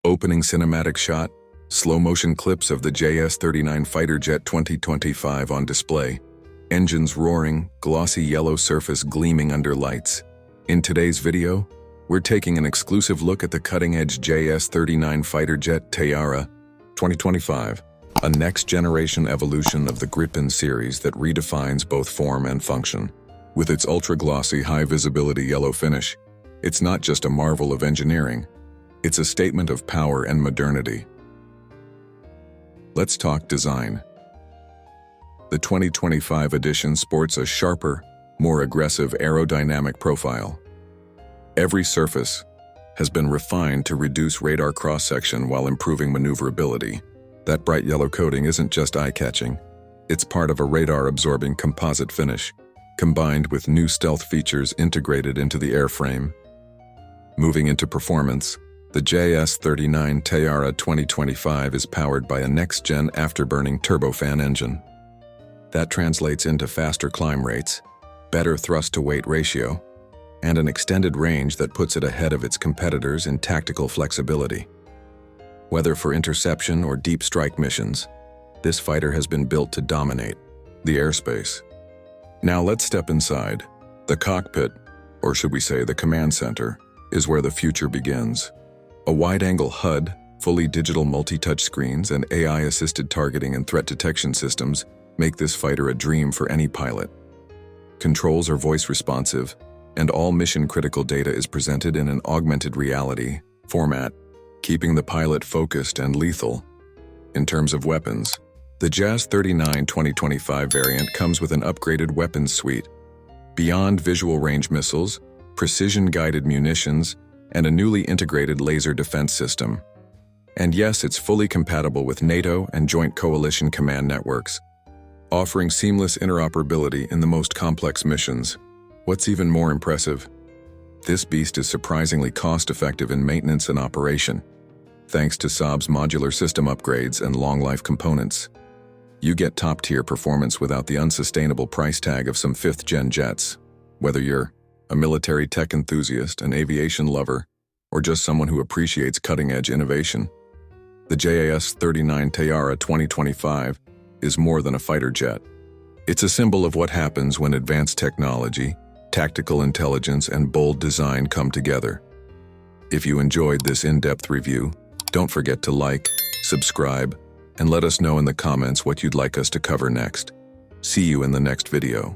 Opening cinematic shot, slow-motion clips of the JS-39 Fighter Jet 2025 on display. Engines roaring, glossy yellow surface gleaming under lights. In today's video, we're taking an exclusive look at the cutting-edge JS-39 Fighter Jet Teyara 2025, a next-generation evolution of the Gripen series that redefines both form and function. With its ultra-glossy, high-visibility yellow finish, it's not just a marvel of engineering, it's a statement of power and modernity. Let's talk design. The 2025 edition sports a sharper, more aggressive aerodynamic profile. Every surface has been refined to reduce radar cross-section while improving maneuverability. That bright yellow coating isn't just eye-catching, it's part of a radar-absorbing composite finish, combined with new stealth features integrated into the airframe. Moving into performance, the JS-39 Teyara 2025 is powered by a next-gen afterburning turbofan engine. That translates into faster climb rates, better thrust-to-weight ratio, and an extended range that puts it ahead of its competitors in tactical flexibility. Whether for interception or deep strike missions, this fighter has been built to dominate the airspace. Now let's step inside. The cockpit, or should we say the command center, is where the future begins. A wide-angle HUD, fully digital multi-touch screens, and AI-assisted targeting and threat detection systems make this fighter a dream for any pilot. Controls are voice-responsive, and all mission-critical data is presented in an augmented reality format, keeping the pilot focused and lethal. In terms of weapons, the JAS-39 2025 variant comes with an upgraded weapons suite, beyond visual range missiles, precision-guided munitions, and a newly integrated laser defense system. And yes, it's fully compatible with NATO and Joint Coalition Command networks, offering seamless interoperability in the most complex missions. What's even more impressive? This beast is surprisingly cost-effective in maintenance and operation, thanks to Saab's modular system upgrades and long-life components. You get top-tier performance without the unsustainable price tag of some 5th-gen jets. Whether you're a military tech enthusiast, an aviation lover, or just someone who appreciates cutting-edge innovation, the JS-39 Teyara 2025 is more than a fighter jet. It's a symbol of what happens when advanced technology, tactical intelligence, and bold design come together. If you enjoyed this in-depth review, don't forget to like, subscribe, and let us know in the comments what you'd like us to cover next. See you in the next video.